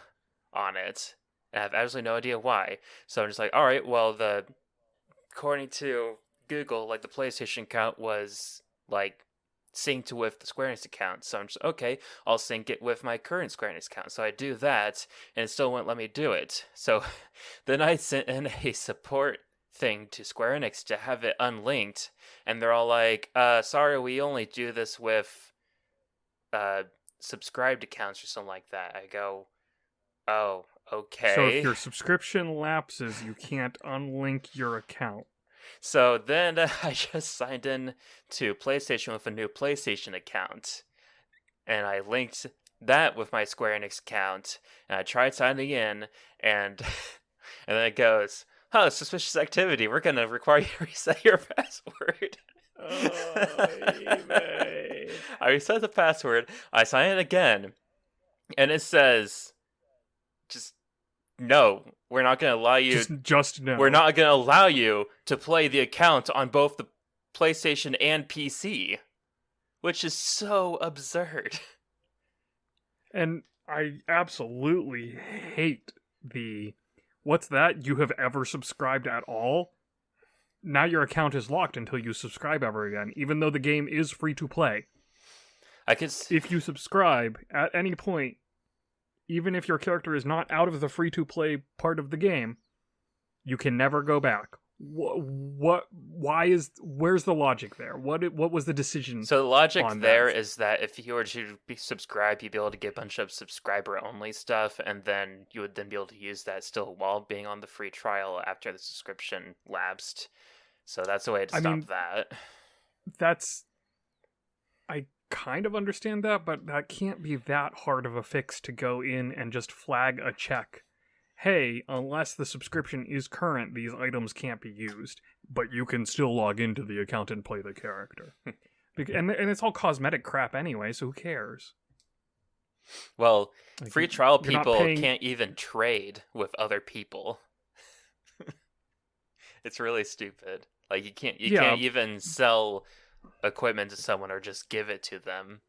on it. I have absolutely no idea why. So I'm just like, all right, well, according to Google, like the PlayStation account was like synced with the Square Enix account. So I'm just, okay, I'll sync it with my current Square Enix account. So I do that, and it still won't let me do it. So then I sent in a support thing to Square Enix to have it unlinked, and they're all like, sorry, we only do this with subscribed accounts or something like that. I go, oh, okay. So if your subscription lapses, you can't unlink your account. So then I just signed in to PlayStation with a new PlayStation account, and I linked that with my Square Enix account, and I tried signing in, and then it goes, oh, suspicious activity, we're going to require you to reset your password. I reset the password, I sign in again, and it says, just no, we're not going to allow you. Just no. We're not going to allow you to play the account on both the PlayStation and PC, which is so absurd. And I absolutely hate what's that? You have ever subscribed at all? Now your account is locked until you subscribe ever again, even though the game is free to play. If you subscribe at any point, even if your character is not out of the free-to-play part of the game, you can never go back. Where's the logic there? What was the decision? So the logic on there that? is that if you were to be subscribed, you'd be able to get a bunch of subscriber only stuff, and then you would then be able to use that still while being on the free trial after the subscription lapsed. So that's a way to I stop mean, that. that's I kind of understand that, but that can't be that hard of a fix to go in and just flag a check. Hey, unless the subscription is current, these items can't be used, but you can still log into the account and play the character. And it's all cosmetic crap anyway, so who cares? Well, Like, free trial you're not people paying- can't even trade with other people. It's really stupid. Like you can't even sell equipment to someone or just give it to them.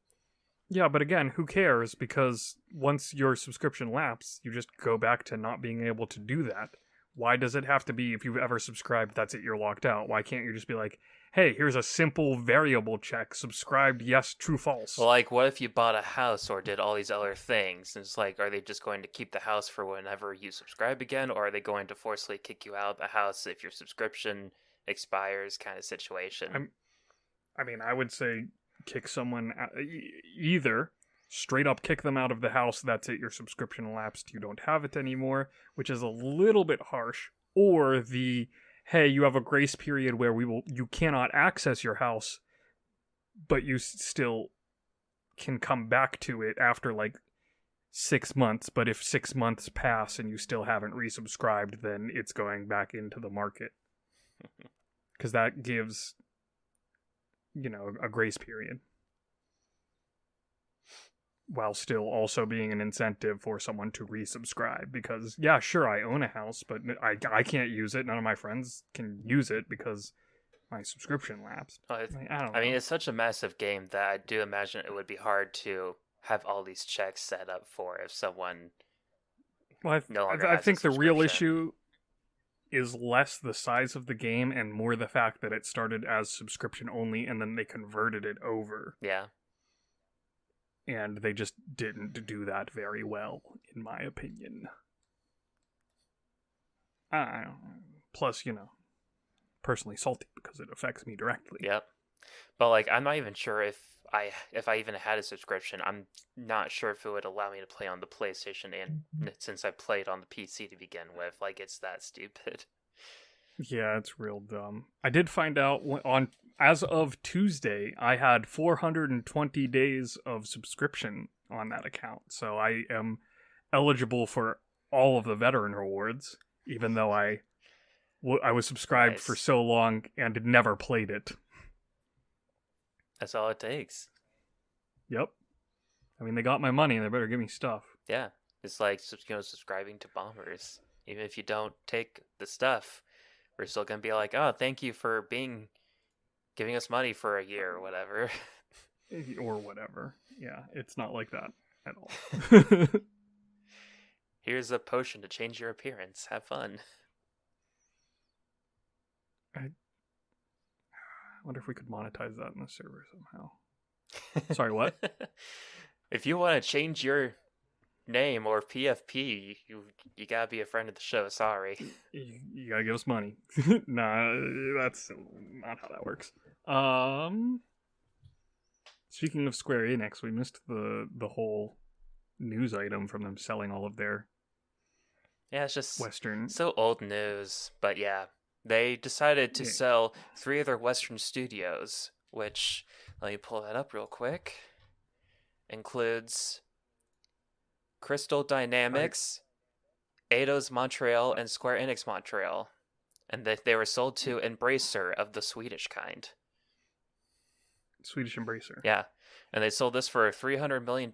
Yeah, but again, who cares? Because once your subscription lapses, you just go back to not being able to do that. Why does it have to be, if you've ever subscribed, that's it, you're locked out? Why can't you just be like, hey, here's a simple variable check, subscribed, yes, true, false? Well, like, what if you bought a house or did all these other things? And it's like, are they just going to keep the house for whenever you subscribe again, or are they going to forcibly kick you out of the house if your subscription expires, kind of situation? I would say kick someone out, either straight up kick them out of the house, that's it, your subscription lapsed, you don't have it anymore, which is a little bit harsh, or hey, you have a grace period where you cannot access your house, but you still can come back to it after like 6 months, but if 6 months pass and you still haven't resubscribed, then it's going back into the market. Because that gives, a grace period. While still also being an incentive for someone to resubscribe. Because, yeah, sure, I own a house, but I can't use it. None of my friends can use it because my subscription lapsed. Well, I don't know. it's such a massive game that I do imagine it would be hard to have all these checks set up for if someone no longer I has a think the real subscription. issue is less the size of the game and more the fact that it started as subscription only and then they converted it over. Yeah. And they just didn't do that very well, in my opinion. I don't know. Plus, personally salty because it affects me directly. Yep. But like, I'm not even sure if I even had a subscription. I'm not sure if it would allow me to play on the PlayStation, and since I played on the PC to begin with, like it's that stupid. Yeah, it's real dumb. I did find out as of Tuesday, I had 420 days of subscription on that account. So I am eligible for all of the veteran rewards, even though I was subscribed for so long and had never played it. That's all it takes. Yep. I mean, they got my money and they better give me stuff. Yeah. It's like subscribing to Bombers. Even if you don't take the stuff, we're still going to be like, oh, thank you for giving us money for a year or whatever. Or whatever. Yeah, it's not like that at all. Here's a potion to change your appearance. Have fun. I wonder if we could monetize that in the server somehow. Sorry, what? If you want to change your name or PFP, you gotta be a friend of the show. Sorry. You gotta give us money. Nah, that's not how that works. Speaking of Square Enix, we missed the whole news item from them selling all of their it's just Western. So old news, but yeah. They decided to sell 3 of their Western studios, which, let me pull that up real quick, includes Crystal Dynamics, Eidos Montreal, and Square Enix Montreal. And they were sold to Embracer of the Swedish kind. Swedish Embracer. Yeah. And they sold this for $300 million,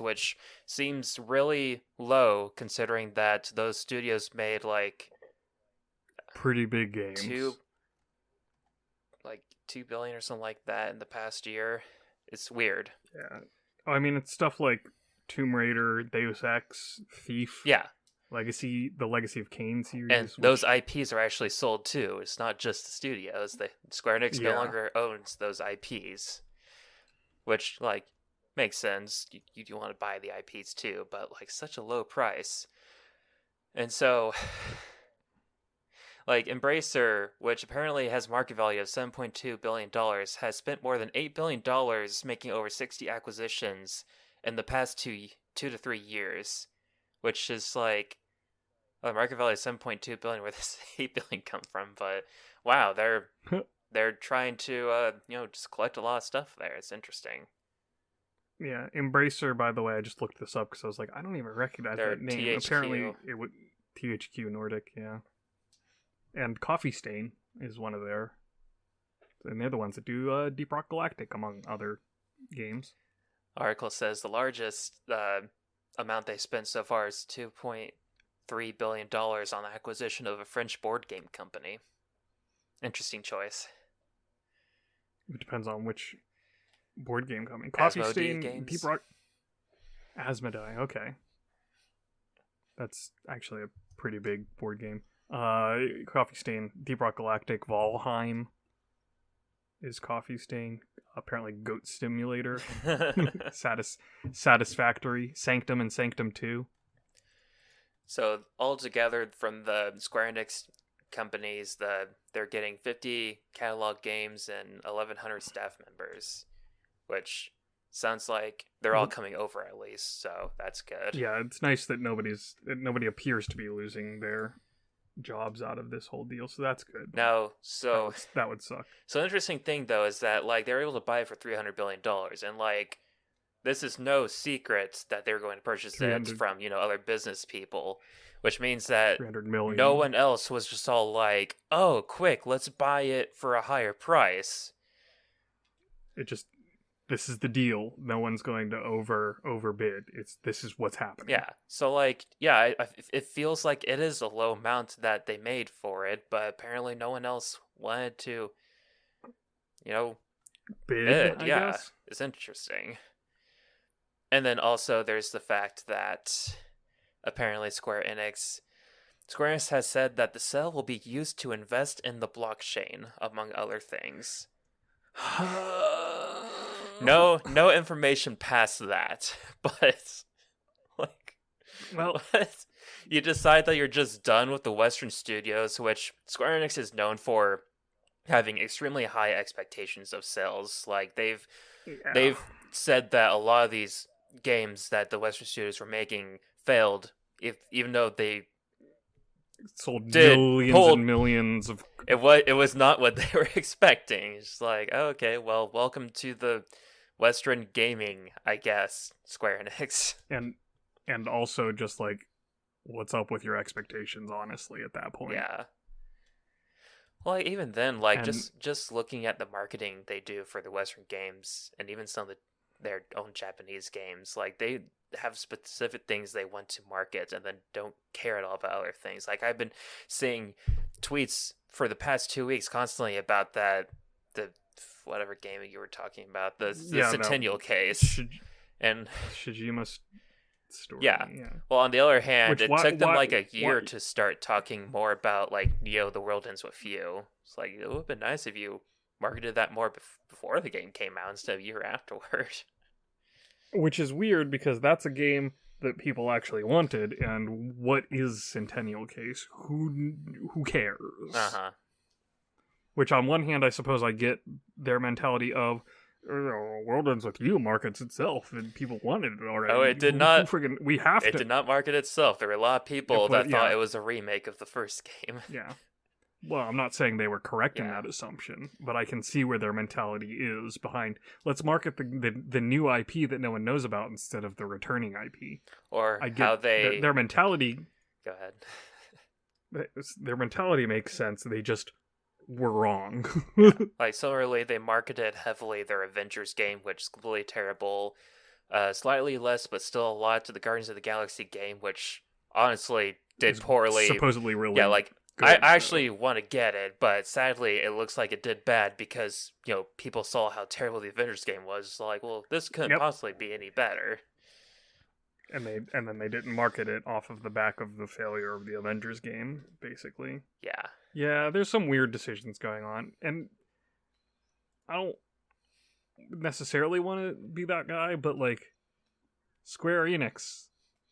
which seems really low considering that those studios made like pretty big games. 2 billion or something like that in the past year. It's weird. Yeah. I mean, it's stuff like Tomb Raider, Deus Ex, Thief. Yeah. The Legacy of Kain series. And those IPs are actually sold too. It's not just the studios. Square Enix no longer owns those IPs. Which, makes sense. You do want to buy the IPs too, but, such a low price. And so, Like, Embracer, which apparently has market value of $7.2 billion, has spent more than $8 billion making over 60 acquisitions in the past 2 to 3 years, which is like, well, the market value is 7.2 billion, where does 8 billion come from? But wow, they're trying to just collect a lot of stuff there. It's interesting. Yeah, Embracer, by the way, I just looked this up because I was like, I don't even recognize They're that name. THQ. Apparently, it would THQ Nordic, yeah. And Coffee Stain is one of their, and they're the ones that do Deep Rock Galactic, among other games. Article says the largest amount they spent so far is $2.3 billion on the acquisition of a French board game company. Interesting choice. It depends on which board game company. Coffee Asmodee Stain, Games. Deep Rock, Asmodee. Okay, that's actually a pretty big board game. Coffee Stain, Deep Rock Galactic, Valheim is Coffee Stain. Apparently, Goat Simulator, Satisfactory, Sanctum, and Sanctum 2. So altogether, from the Square Enix companies, they're getting 50 catalog games and 1,100 staff members, which sounds like they're all coming over at least. So that's good. Yeah, it's nice that nobody appears to be losing their jobs out of this whole deal, so that's good. Now, so that would suck. So the interesting thing though is that like they were able to buy it for $300 billion, and like this is no secret that they're going to purchase it from other business people, which means that 300 million. No one else was just all like, "Oh, quick, let's buy it for a higher price." This is the deal. No one's going to overbid. This is what's happening. Yeah. So it feels like it is a low amount that they made for it, but apparently no one else wanted to, bid. I guess. It's interesting. And then also there's the fact that apparently Square Enix has said that the sale will be used to invest in the blockchain, among other things. No information past that, but you decide that you're just done with the Western studios, which Square Enix is known for having extremely high expectations of sales. Like they've said that a lot of these games that the Western studios were making failed, even though they sold millions and millions of. It was not what they were expecting. It's like, okay, well, welcome to the Western gaming, I guess, Square Enix. And also just like, what's up with your expectations, honestly, at that point. Yeah. Well, even then, just looking at the marketing they do for the Western games, and even some of their own Japanese games, like they have specific things they want to market and then don't care at all about other things. Like I've been seeing tweets for the past 2 weeks constantly about the whatever game you were talking about, the Centennial case. And Shijima's story. Yeah. Well, on the other hand, it took them like a year to start talking more about like Neo: The World Ends With You. It's like, it would have been nice if you marketed that more before the game came out instead of a year afterward. Which is weird because that's a game that people actually wanted, and what is Centennial Case? Who cares? Uh-huh. Which on one hand, I suppose I get their mentality of, World Ends With You markets itself, and people wanted it already. Oh, it did not. We have to. It did not market itself. There were a lot of people that thought it was a remake of the first game. Yeah. Well, I'm not saying they were correct in that assumption, but I can see where their mentality is behind, let's market the new IP that no one knows about instead of the returning IP. Or how they... Their mentality... Go ahead. Their mentality makes sense. They just were wrong. Like, similarly, they marketed heavily their Avengers game, which is completely terrible. Slightly less, but still a lot to the Guardians of the Galaxy game, which honestly did poorly. Supposedly really good, I actually so. Want to get it, but sadly it looks like it did bad because, people saw how terrible the Avengers game was. It's like, well, this couldn't possibly be any better. And then they didn't market it off of the back of the failure of the Avengers game, basically. Yeah. Yeah, there's some weird decisions going on, and I don't necessarily want to be that guy, but like, Square Enix,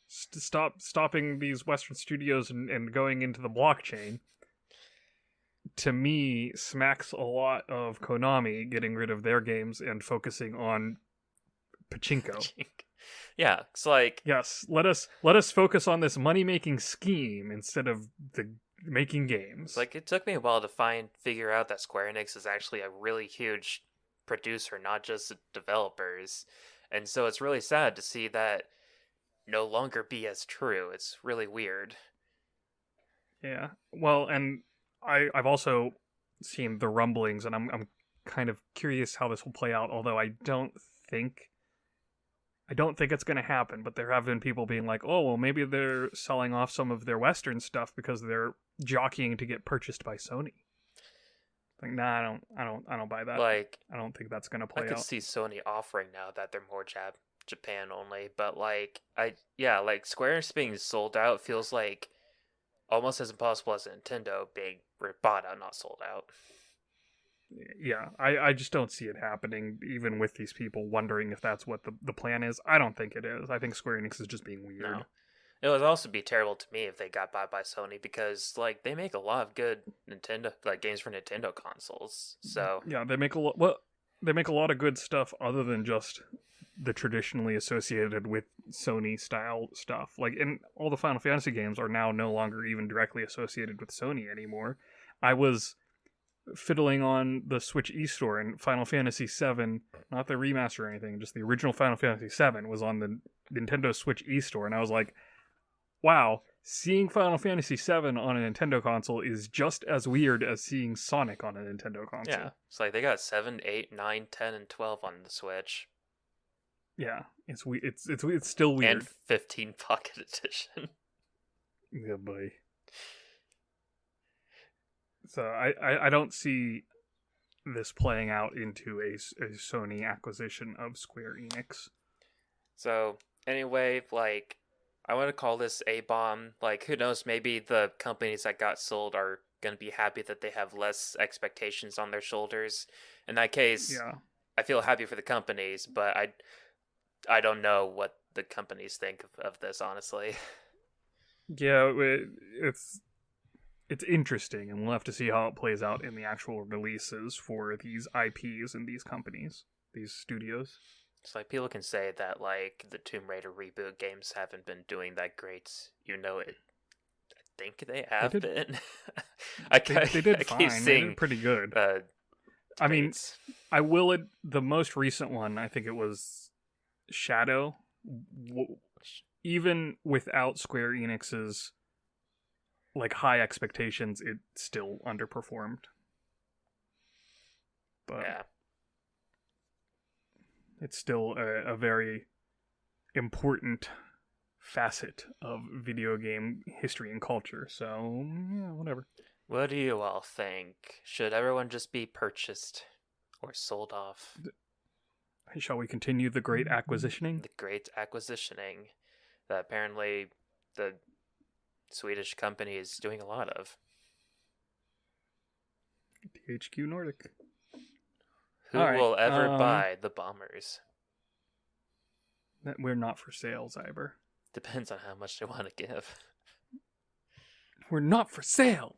stopping these Western studios and going into the blockchain. to me, smacks a lot of Konami getting rid of their games and focusing on pachinko. Yeah, it's like Yes, let us focus on this money-making scheme instead of the making games. like it took me a while to figure out that Square Enix is actually a really huge producer, not just developers. And so it's really sad to see that no longer be as true. It's really weird. Yeah. Well, and I've also seen the rumblings, and I'm kind of curious how this will play out. Although I don't think it's going to happen. But there have been people being like, "Oh, well, maybe they're selling off some of their Western stuff because they're jockeying to get purchased by Sony." Like, nah, I don't buy that. Like, I don't think that's going to I play could out. see Sony offering now that they're more Japan only, but like like Square Enix being sold out feels like almost as impossible as Nintendo being bought out, not sold out. Yeah, I just don't see it happening, even with these people wondering if that's what the plan is. I don't think it is. I think Square Enix is just being weird. No. It would also be terrible to me if they got bought by Sony because like they make a lot of good Nintendo games for Nintendo consoles. So yeah, they make a lot. Well, they make a lot of good stuff other than just the traditionally associated with Sony style stuff. Like, and all the Final Fantasy games are now no longer even directly associated with Sony anymore. I was fiddling on the Switch eStore, and Final Fantasy VII, not the remaster or anything, just the original Final Fantasy VII was on the Nintendo Switch eStore, and I was like, wow, seeing Final Fantasy VII on a Nintendo console is just as weird as seeing Sonic on a Nintendo console. yeah, it's like they got 7, 8, 9, 10, and 12 on the Switch. Yeah, it's still weird. And 15 Pocket Edition. Yeah, boy. So I don't see this playing out into a Sony acquisition of Square Enix. So anyway, like I want to call this a bomb. Like who knows? Maybe the companies that got sold are gonna be happy that they have less expectations on their shoulders. In that case, Yeah, I feel happy for the companies, but I don't know what the companies think of this, honestly. yeah, it's interesting, and we'll have to see how it plays out in the actual releases for these IPs and these companies, these studios. It's like people can say that like the Tomb Raider reboot games haven't been doing that great. You know it. I think they have been. They did fine. They did pretty good. I mean, I will. The most recent one, I think it was Shadow. Even without Square Enix's like high expectations, it still underperformed. But yeah, it's still a very important facet of video game history and culture. So yeah, whatever. what do you all think? Should everyone just be purchased or sold off? Shall we continue the great acquisitioning? The great acquisitioning that apparently the Swedish company is doing a lot of. THQ Nordic. Who will ever buy the bombers? We're not for sale, Xiaber. Depends on how much they want to give. We're not for sale!